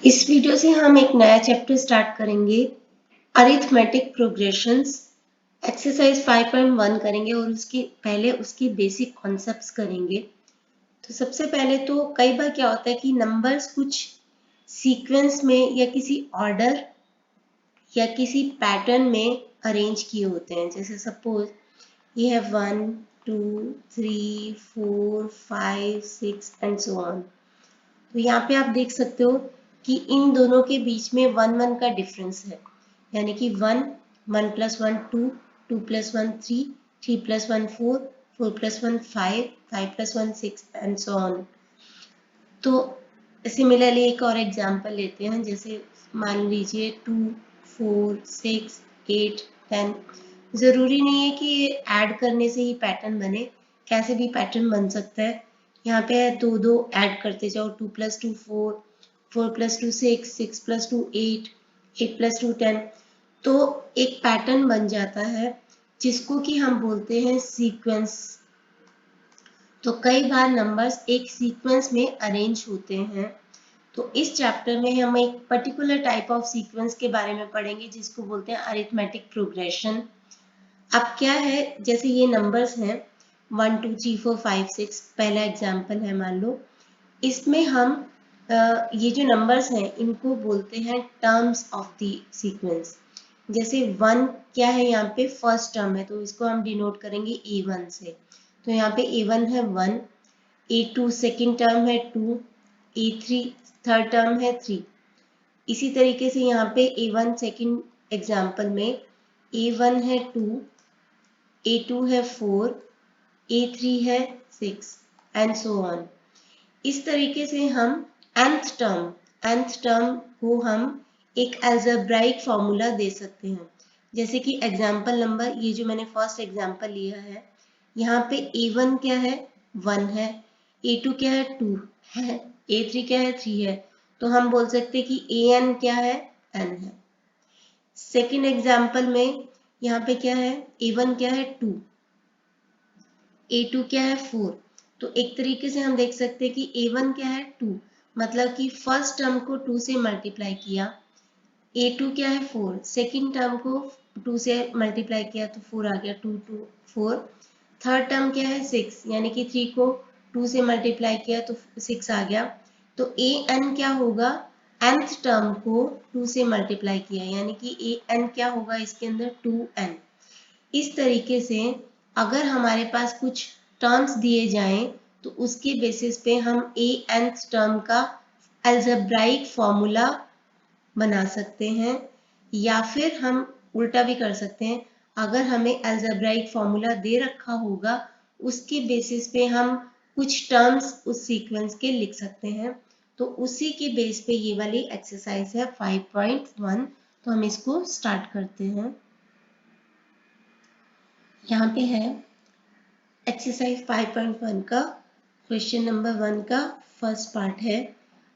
इस वीडियो से हम एक नया चैप्टर स्टार्ट करेंगे, अरिथमेटिक प्रोग्रेशंस। एक्सरसाइज 5.1 करेंगे और उसके बेसिक कॉन्सेप्ट्स करेंगे। तो सबसे पहले तो कई बार क्या होता है कि नंबर्स कुछ सीक्वेंस में या किसी ऑर्डर या किसी पैटर्न में अरेंज किए होते हैं। जैसे सपोज ये है 1 2 3 4 5 6 एंड सो ऑन। तो यहाँ पे आप देख सकते हो कि इन दोनों के बीच में 1 1 का डिफरेंस है, यानी कि 1 1 + 1 2 2 + 1 3 3 + 1 4 4 + 1 5 5 + 1 6 एंड सो ऑन। तो सिमिलरली एक और एग्जांपल लेते हैं, जैसे मान लीजिए 2 4 6 8 10। ज़रूरी नहीं है कि ये ऐड करने से ही पैटर्न बने, कैसे भी पैटर्न बन सकता है। यहाँ पे है 2 2 ऐड करते जाओ, 2 + 2 4 4 + 2 6 6 + 2 8 8 + 2 10। तो एक पैटर्न बन जाता है जिसको कि हम बोलते हैं सीक्वेंस। तो कई बार नंबर्स एक सीक्वेंस में अरेंज होते हैं। तो इस चैप्टर में हम एक पर्टिकुलर टाइप ऑफ सीक्वेंस के बारे में पढ़ेंगे जिसको बोलते हैं अरिथमेटिक प्रोग्रेशन। अब क्या है, जैसे ये नंबर्स हैं 1 2 3 4 5 6, पहला एग्जाम्पल है मान लो। इसमें हम ये जो नंबर्स हैं इनको बोलते हैं टर्म्स ऑफ द सीक्वेंस। जैसे 1 क्या है, यहाँ पे फर्स्ट टर्म है तो इसको हम डिनोट करेंगे A1 से। तो यहाँ पे A1 है 1, A2 सेकेंड टर्म है 2, A3 थर्ड टर्म है 3। इसी तरीके से यहाँ पे A1 सेकेंड एग्जाम्पल में A1 है 2, A2 है 4, A3 है 6 एंड सो ऑन। इस तरीके से हम nth टर्म को हम एक अलजेब्राइक फॉर्मूला दे सकते हैं। जैसे कि एग्जाम्पल नंबर, ये जो मैंने फर्स्ट एग्जाम्पल लिया है, यहाँ पे A1 क्या है 1 है, A2 क्या है 2 है, A3 क्या है 3 है। तो हम बोल सकते हैं कि AN क्या है n है। सेकेंड एग्जाम्पल में यहाँ पे क्या है, A1 क्या है 2, A2 क्या है 4। तो एक तरीके से हम देख सकते हैं कि A1 क्या है 2, मतलब कि फर्स्ट टर्म को 2 से मल्टीप्लाई किया। A2 क्या है 4, सेकेंड टर्म को 2 से मल्टीप्लाई किया तो 4 आ गया, 2 2 4। थर्ड टर्म क्या है 6, यानी कि 3 को 2 से मल्टीप्लाई किया तो 6 आ गया। तो AN क्या होगा, nth टर्म को 2 से मल्टीप्लाई किया, यानी कि AN क्या होगा इसके अंदर 2n। इस तरीके से अगर हमारे पास कुछ टर्म्स दिए जाएं तो उसके बेसिस पे हम nth टर्म का अलजेब्राइक फॉर्मूला बना सकते हैं, या फिर हम उल्टा भी कर सकते हैं। अगर हमें अलजेब्राइक फॉर्मूला दे रखा होगा उसके बेसिस पे हम कुछ टर्म्स उस सीक्वेंस के लिख सकते हैं। तो उसी के बेस पे ये वाली एक्सरसाइज है 5.1। तो हम इसको स्टार्ट करते हैं। यहाँ पे है एक्सरसाइज 5.1 का क्वेश्चन नंबर 1 का फर्स्ट पार्ट है।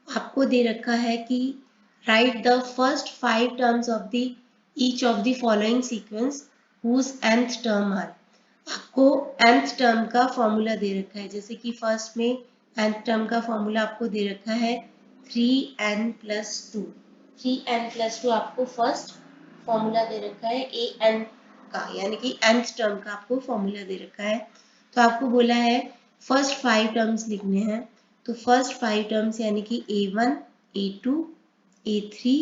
आपको दे रखा है कि write the first 5 terms of the each of the following sequence whose nth term are. आपको nth टर्म का फॉर्मूला दे रखा है, जैसे कि फर्स्ट में nth टर्म का फॉर्मूला आपको दे रखा है 3n+2। 3n+2 आपको फर्स्ट फॉर्मूला दे रखा है an का, यानी कि nth टर्म का आपको फॉर्मूला दे रखा है। तो आपको बोला है फर्स्ट 5 टर्म्स लिखने हैं। तो फर्स्ट 5 टर्म्स यानी कि A1 A2 A3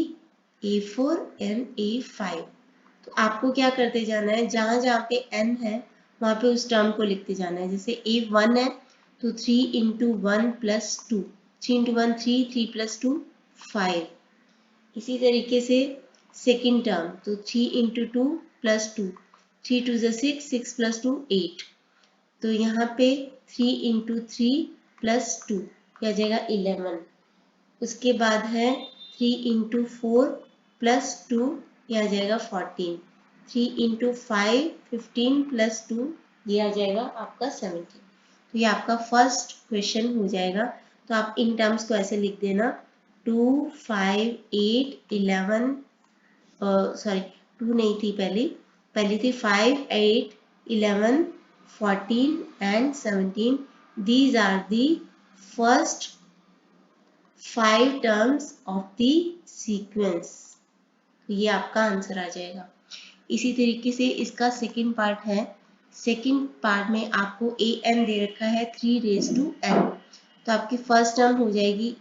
A4 and A5। तो आपको क्या करते जाना है, जहाँ जहाँ पे n है वहाँ पे उस टर्म को लिखते जाना है। जैसे A1 है तो 3 × 1 + 2, 3 × 1 3 3 + 2 5। इसी तरीके से सेकेंड टर्म, तो 3 × 2 + 2, 3 2 6 6 + 2 8। तो यहाँ पे 3 × 3 + 2 क्या जाएगा 11। उसके बाद है 3 × 4 + 2 यह आ जाएगा 14। 3 × 5 15 + 2 ये आ जाएगा आपका 17। तो ये आपका फर्स्ट क्वेश्चन हो जाएगा। तो आप इन टर्म्स को ऐसे लिख देना 2 5 8 11, सॉरी 2 नहीं थी, पहली थी 5 8 11 14 and 17। These are the first 5 terms of the sequence. ये आपका आंसर आ जाएगा। इसी तरीके से इसका सेकंड पार्ट है। सेकंड पार्ट में आपको ए एन दे रखा है 3 रेज टू एन, तो आपकी फर्स्ट टर्म हो जाएगी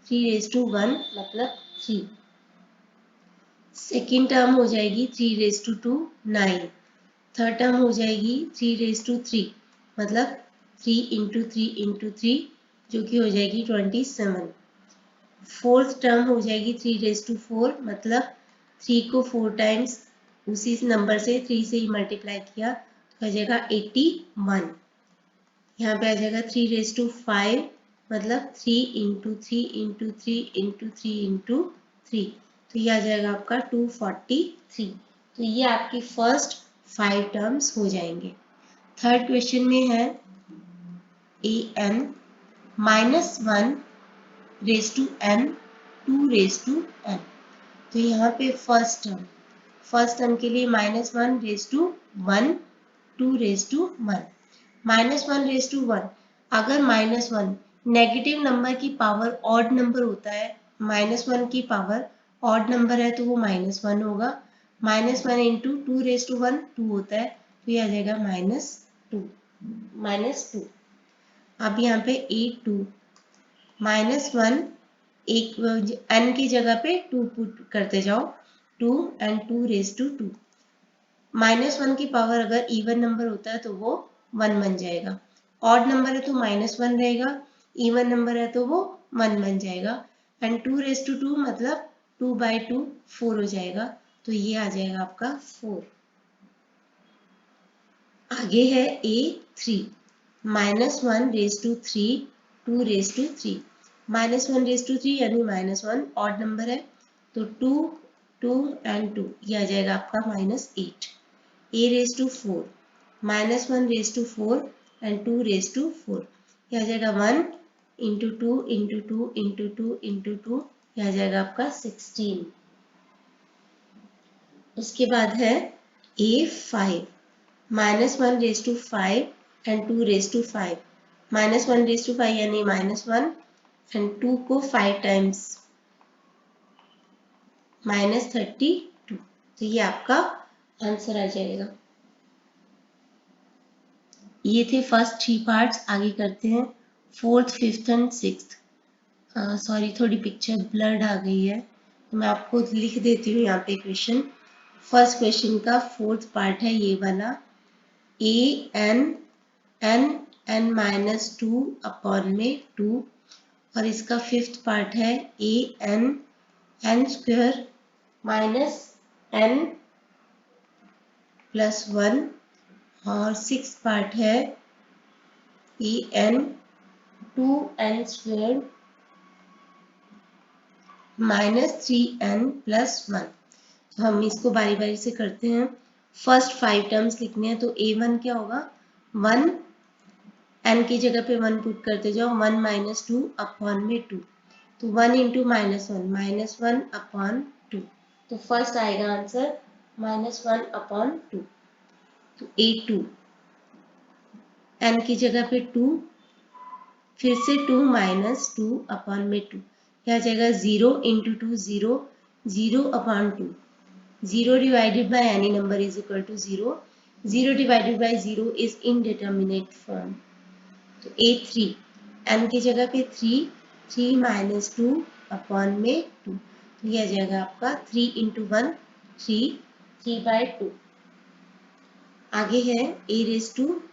3 रेज टू 1 मतलब 3। सेकंड टर्म हो जाएगी 3 रेज टू 2 9। थर्ड टर्म हो जाएगी 3 रेज टू 3 मतलब 3 इंटू 3 इंटू 3 जो कि हो जाएगी 27। फोर्थ टर्म हो जाएगी 3 रेज टू 4 मतलब 3 को 4 टाइम्स उसी नंबर से 3 से ही मल्टीप्लाई किया तो आ जाएगा 81। यहाँ पे आ जाएगा 3 रेज टू 5 मतलब 3 इंटू 3 इंटू 3 इंटू 3 इंटू 3, तो ये आ जाएगा आपका 243। तो ये आपकी फर्स्ट 5 टर्म्स हो जाएंगे। थर्ड क्वेश्चन में है a n -1 raise to n 2 raise to n. तो यहाँ पे फर्स्ट टर्म के लिए -1 raise to 1 2 raise to 1। -1 raise to 1, अगर -1 नेगेटिव नंबर की पावर ऑड नंबर होता है, -1 की पावर ऑड नंबर है तो वो -1 होगा। -1 इंटू 2 रेज टू 1 2 होता है, तो ये आ जाएगा -2। अब यहाँ पे A2 -1 एक n की जगह पे 2 पुट करते जाओ, 2 एंड 2 रेज टू 2। -1 की पावर अगर इवन नंबर होता है तो वो 1 बन जाएगा, ऑड नंबर है तो -1 रहेगा, इवन नंबर है तो वो 1 बन जाएगा। एंड 2 रेज टू 2 मतलब 2/2 4 हो जाएगा, तो ये आ जाएगा आपका 4। आगे है A3 -1 raise to 3 2 raise to 3। -1 raise to 3 यानी -1 ऑड नंबर है तो 2 2 एंड 2 ये आ जाएगा आपका -8। A raise to 4 -1 raise to 4 and 2 raise to 4, ये आ जाएगा 1 इंटू 2 इंटू 2 इंटू 2 इंटू 2, ये आ जाएगा आपका 16। उसके बाद है A5 -1 raise to 5 and 2 raise to 5। -1 raise to 5 यानी -1 एंड 2 को 5 टाइम्स -32, तो ये आपका आंसर आ जाएगा। ये थे फर्स्ट 3 पार्ट्स। आगे करते हैं fourth fifth and sixth. Sorry थोड़ी पिक्चर ब्लर्ड आ गई है तो मैं आपको लिख देती हूँ यहाँ पे क्वेश्चन। फर्स्ट क्वेश्चन का फोर्थ पार्ट है ये वाला, A N N N -2 upon में 2, और इसका फिफ्थ पार्ट है a N N square -n + 1, और सिक्स पार्ट है a N 2n square -3n + 1। तो हम इसको बारी बारी से करते हैं। फर्स्ट 5 टर्म्स लिखने हैं तो a1 क्या होगा, 1 n की जगह पे 1 पुट करते जाओ, 1 - 2 अपॉन में 2, तो 1 इंटू -1 अपॉन 2, तो फर्स्ट आएगा आंसर -1 अपॉन 2। तो A2 n की जगह पे 2, फिर से 2 - 2 अपॉन में 2, क्या आ जाएगा 0 into 2 0 0 upon 2, 0 divided by any number is equal to 0, 0 divided by 0 is indeterminate form. तो A3 n की जगह पे 3 3 - 2 अपॉन में 2, तो ये आ जाएगा आपका 3 इंटू 1 3 3/2। आगे है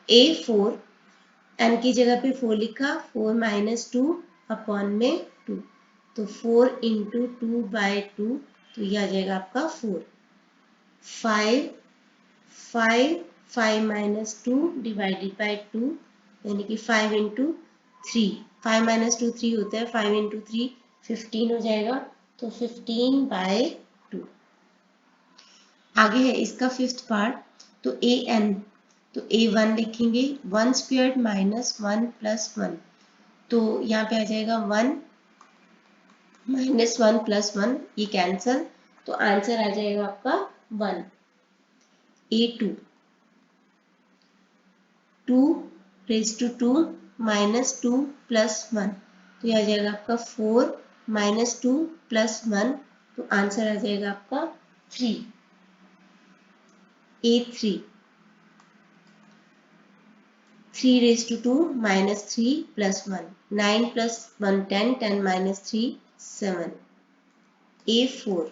A4 n की जगह पे 4 लिखा, 4 - 2 अपॉन में 2, तो 4 इंटू 2/2, तो ये आ जाएगा आपका 4। 5 5 5 - 2 डिवाइडेड बाय 2 यानी कि 5 इंटू 3, 5 - 2 3 होता है, 5 इंटू 3 15 हो जाएगा, तो 15/2। आगे है इसका फिफ्थ पार्ट, तो ए एन, तो A1 लिखेंगे 1 स्क्वायर्ड -1 + 1, तो यहाँ पे आ जाएगा 1 - 1 + 1, ये कैंसल, तो आंसर आ जाएगा आपका 1। A2 2 रेज टू 2 -2 + 1, तो ये आ जाएगा आपका 4 -2 + 1, तो आंसर आ जाएगा आपका 3, A3। 3 raised to 2 -3 + 1, 9 + 1 10, 10 - 3 7, A4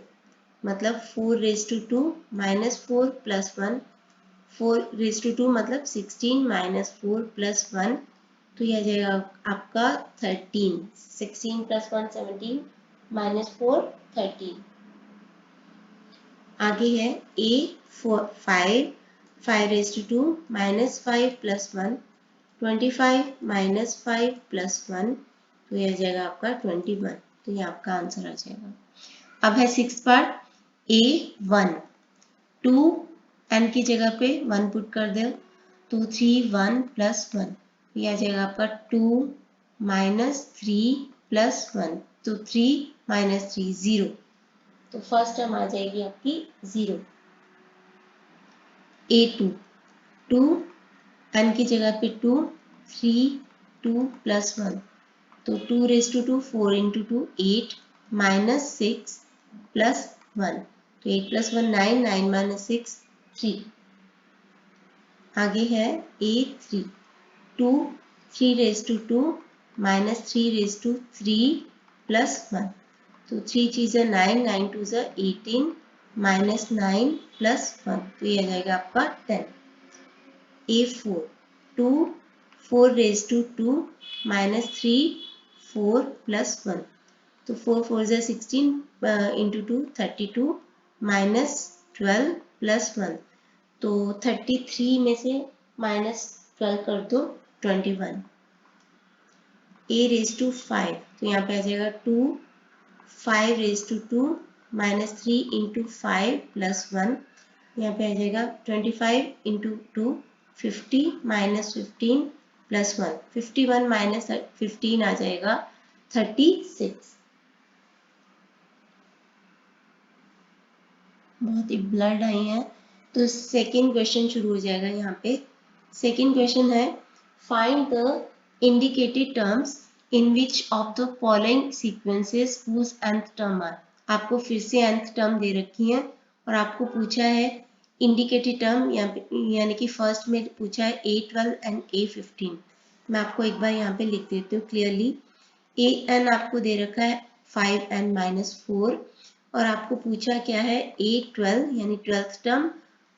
मतलब 4 raised to 2 -4 + 1, 4 raised to 2 मतलब 16 -4 + 1, तो यह आ जाएगा आपका 13, 16 + 1 17 -4 13। आगे है A4 5, 5 raised to 2 -5 + 1, 25 -5 + 1, तो यह आ जाएगा आपका 21, तो ये आपका आंसर आ जाएगा। अब है 6 पार्ट, A1 2 n की जगह पे 1 पुट कर दे, तो 3 1 + 1, ये आ जाएगा आपका 2 - 3 + 1, तो 3 - 3 0, तो फर्स्ट टर्म आ जाएगी आपकी 0। A2 2 n की जगह पे 2, 3 2 + 1, तो 2 raised to 2 4 × 2 8 -6 + 1, तो 8 + 1 9, 9 - 6 3। आगे है A3 2 3 raised to 2 -3 raised to 3 + 1, तो 3 चीज़ें 9, 9 2 18 -9 + 1, तो ये आ जाएगा आपका 10। A4 2 4 raised to 2 -3 4 + 1, तो 4 4 16 × 2 32 -12 + 1, तो 33 में से -12 कर दो 21। A5 तो यहाँ पे आ जाएगा 2 5 raised to 2 -3 × 5 + 1, यहाँ पे आ जाएगा 25 × 2 50 -15 + 1, 51 - 15 आ जाएगा 36। बहुत ही ब्लड आई है, तो सेकेंड क्वेश्चन शुरू हो जाएगा यहाँ पे। सेकेंड क्वेश्चन है find the indicated terms in which of the following sequences whose nth term are. आपको फिर से nth टर्म दे रखी है और आपको पूछा है इंडिकेटेड टर्म, यानी कि फर्स्ट में पूछा है A12 एंड A15। मैं आपको एक बार यहाँ पे लिख देती हूँ क्लियरली। an आपको दे रखा है 5n - 4 और आपको पूछा क्या है A12 यानी 12th टर्म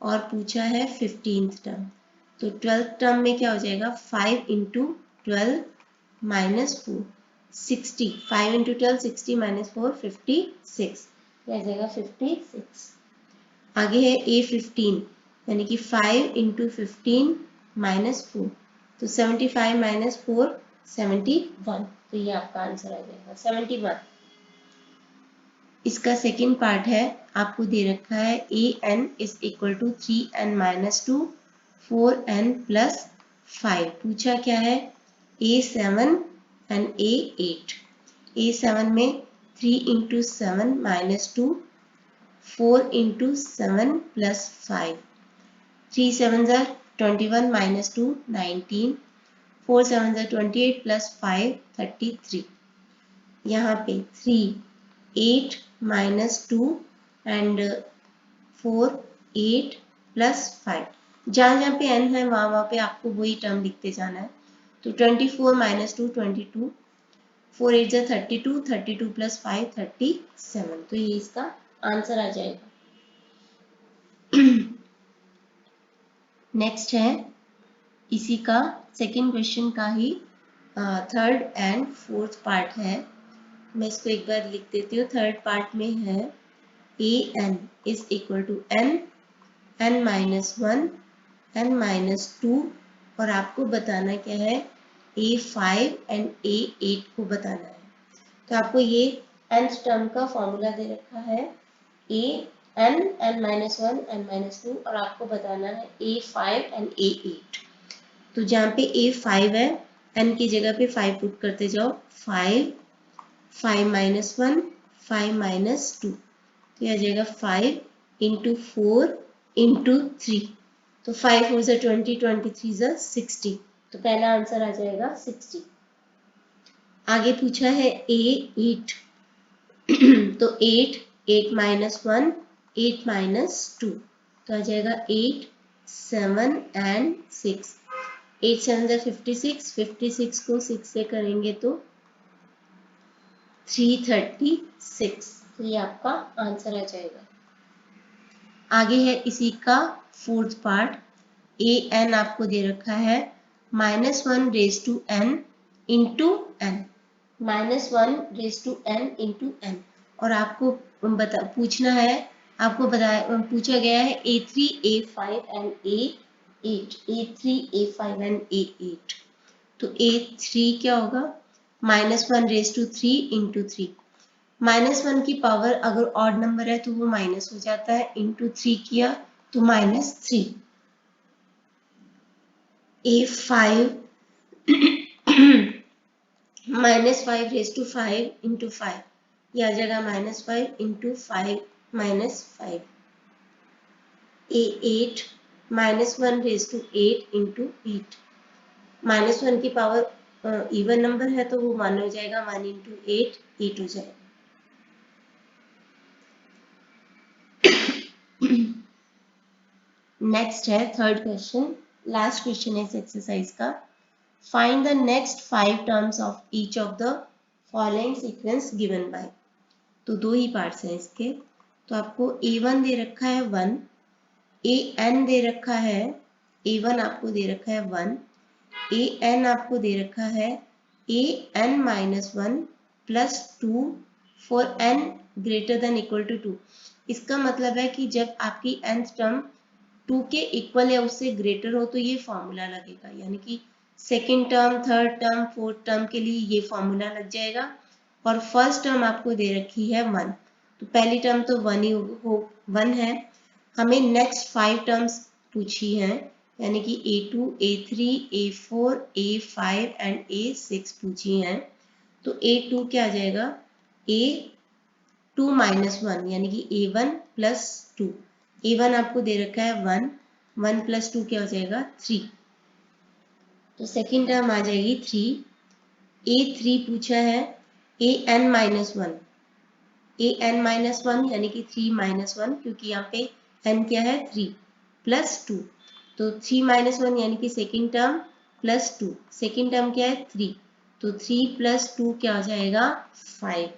और पूछा है 15th टर्म। तो 12th टर्म में क्या हो जाएगा 5 × 12 -4 60, 5 × 12 60 - 4 56, यह आ जाएगा 56। आगे है A15 यानी कि 5 × 15 -4, तो 75 - 4 71, तो ये आपका आंसर आ जाएगा 71। इसका सेकेंड पार्ट है, आपको दे रखा है an = 3n - 2 4n + 5, पूछा क्या है A7 एंड A8। A7 में 3 × 7 - 2 4 × 7 + 5, 3 7 21 - 2 19, 4 7 28 + 5 33, यहाँ पे 3 8 - 2 एंड 4 8 + 5, जहाँ जहाँ पे n है वहाँ पे आपको वही टर्म लिखते जाना है। तो 24 - 2 22, 4 8 32, 32 + 5 37, तो ये इसका आंसर आ जाएगा। नेक्स्ट है इसी का सेकेंड क्वेश्चन का ही थर्ड एंड फोर्थ पार्ट है। मैं इसको एक बार लिख देती हूँ। थर्ड पार्ट में है an = n, n - 1, n - 2 और आपको बताना क्या है A5 एंड A8 को बताना है। तो आपको ये nth टर्म का फॉर्मूला दे रखा है n - 1, n - 2 और आपको बताना है A5 एंड A8। तो जहाँ पे A5 है n की जगह पे 5 पुट करते जाओ, 5 5 - 1 5 - 2, तो यह आ जाएगा 5 × 4 × 3, तो 5 4 20 23 60, तो पहला आंसर आ जाएगा 60। आगे पूछा है A8 तो 8, 8 माइनस 1, 8 माइनस 2, तो आ जाएगा 8, 7 एंड 6। 8 7 जा 56, 56 को 6 से करेंगे तो 336, तो ये आपका आंसर आ जाएगा। आगे है इसी का फोर्थ पार्ट। ए एन आपको दे रखा है -1 raise to n into n, -1 into n, और आपको पूछना है, आपको पूछा गया है A3, A5 and A8, A3, A5 and A8। तो A3 क्या होगा, -1 रेज टू 3 इंटू 3। -1 की पावर अगर ऑड नंबर है तो वो माइनस हो जाता है, इंटू 3 किया तो -3। A5 -5 रेज टू 5 इंटू 5, यह आ जाएगा -5 into 5 -5। A8 -1 raise to 8 into 8, -1 की पावर इवन नंबर है तो वो 1 हो जाएगा, 1 इंटू 8, 8 हो जाएगा। नेक्स्ट है थर्ड क्वेश्चन, लास्ट क्वेश्चन है इस एक्सरसाइज का। Find the next 5 terms of each of the following sequence given by. तो दो ही पार्ट्स हैं इसके। तो आपको A1 दे रखा है 1, AN दे रखा है, A1 आपको दे रखा है 1, AN आपको दे रखा है AN minus 1 plus 2 for n greater than equal to 2। इसका मतलब है कि जब आपकी nth टर्म 2 के इक्वल या उससे ग्रेटर हो तो ये फॉर्मूला लगेगा, यानी कि second term, third term, fourth term के लिए ये फॉर्मूला लग जाएगा। और फर्स्ट टर्म आपको दे रखी है 1, तो पहली टर्म तो 1 ही हो 1 है। हमें नेक्स्ट 5 टर्म्स पूछी हैं, यानी कि A2, A3, A4, A5 and A6 पूछी हैं। तो A2 क्या आ जाएगा, A2 माइनस 1, यानी कि A1 प्लस 2। A1 आपको दे रखा है 1, 1 प्लस 2 क्या हो जाएगा 3, तो सेकेंड टर्म आ जाएगी 3। A3 पूछा है AN माइनस 1, AN माइनस 1 यानी कि 3 माइनस 1, क्योंकि यहाँ पे n क्या है 3 प्लस 2, तो 3 माइनस 1 यानी कि second term plus 2, second term क्या है 3, तो 3 प्लस 2 क्या हो जाएगा 5।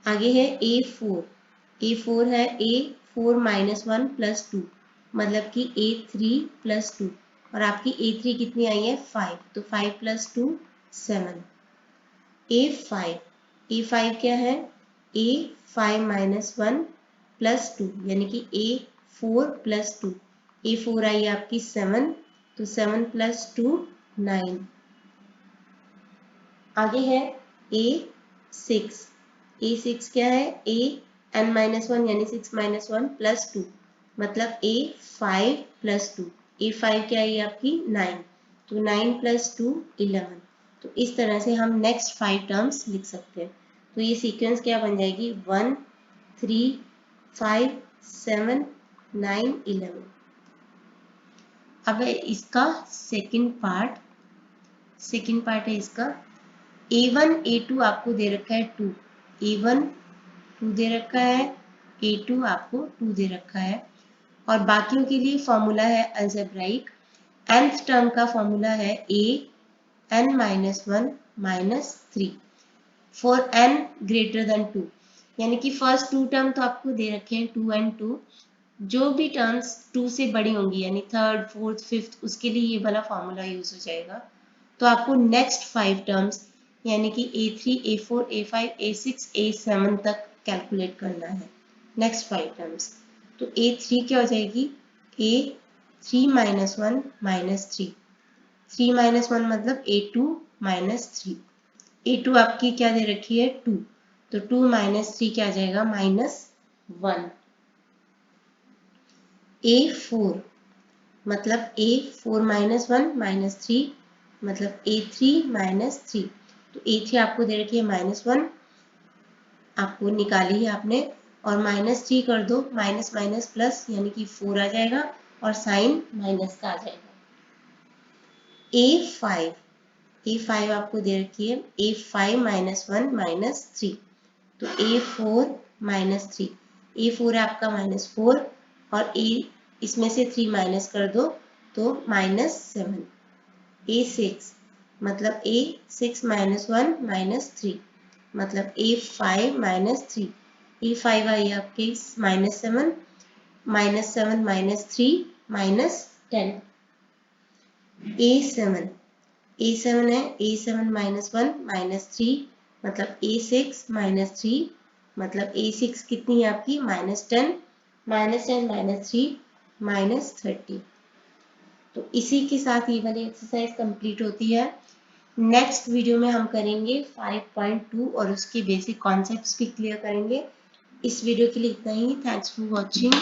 आगे है A4, A4 है A4 माइनस 1 प्लस 2, मतलब कि A3 प्लस 2, और आपकी A3 कितनी आई है 5, तो 5 प्लस 2 7। A5, A5 क्या है A5 माइनस 1 प्लस 2, यानी कि A4 प्लस 2, A4 आई आपकी 7, तो 7 प्लस 2 9। आगे है A6, A6 क्या है AN माइनस 1 यानी 6 माइनस 1 प्लस 2, मतलब A5 प्लस 2, A5 क्या है आपकी 9, तो 9 प्लस 2 11। तो इस तरह से हम नेक्स्ट 5 टर्म्स लिख सकते हैं। तो ये सीक्वेंस क्या बन जाएगी 1 3 5 7 9 11। अब है इसका सेकंड पार्ट है इसका। A1 A2 आपको दे रखा है 2, A1 2 दे रखा है, A2 आपको 2 दे रखा है, और बाकियों के लिए फॉर्मूला है अलजेब्राइक। nth टर्म का फॉर्मूला है AN minus 1 minus 3 for n greater then 2, यानी कि फर्स्ट 2 टर्म तो आपको दे रखे हैं 2 and 2, जो भी टर्म्स 2 से बड़ी होंगी यानी थर्ड, फोर्थ, फिफ्थ, उसके लिए ये वाला फॉर्मूला यूज हो जाएगा। तो आपको नेक्स्ट 5 टर्म्स यानी कि A3, A4, A5, A6, A7 तक कैलकुलेट करना है, नेक्स्ट 5 टर्म्स। तो A3 क्या हो जाएगी A3 माइनस 1 माइनस 3, 3 माइनस 1 मतलब A2 माइनस 3, A2 आपकी क्या दे रखी है 2, तो 2 माइनस 3 क्या आ जाएगा -1। A4 मतलब A4 माइनस 1 माइनस 3, मतलब A3 माइनस 3, तो A3 आपको दे रखी है -1, आपको निकाली है आपने, और -3 कर दो, माइनस माइनस प्लस यानी कि 4 आ जाएगा, और साइन माइनस का आ जाएगा। A5 आपको दे रखी है A5 माइनस 1 माइनस 3, तो A4 -3, A4 है आपका -4 और A इसमें से 3 माइनस कर दो तो -7। A6 मतलब A6 -1 -3 मतलब A5 -3, A5 आई आपकी -7 -7 -3 -10। A7 A7 है A7 -1 -3 मतलब A6 -3 मतलब A6 कितनी है आपकी -10 -10 -3 -30। तो इसी के साथ ये वाली एक्सरसाइज कंप्लीट होती है। नेक्स्ट वीडियो में हम करेंगे 5.2 और उसके बेसिक कॉन्सेप्ट्स भी क्लियर करेंगे। इस वीडियो के लिए इतना ही। Thanks for watching.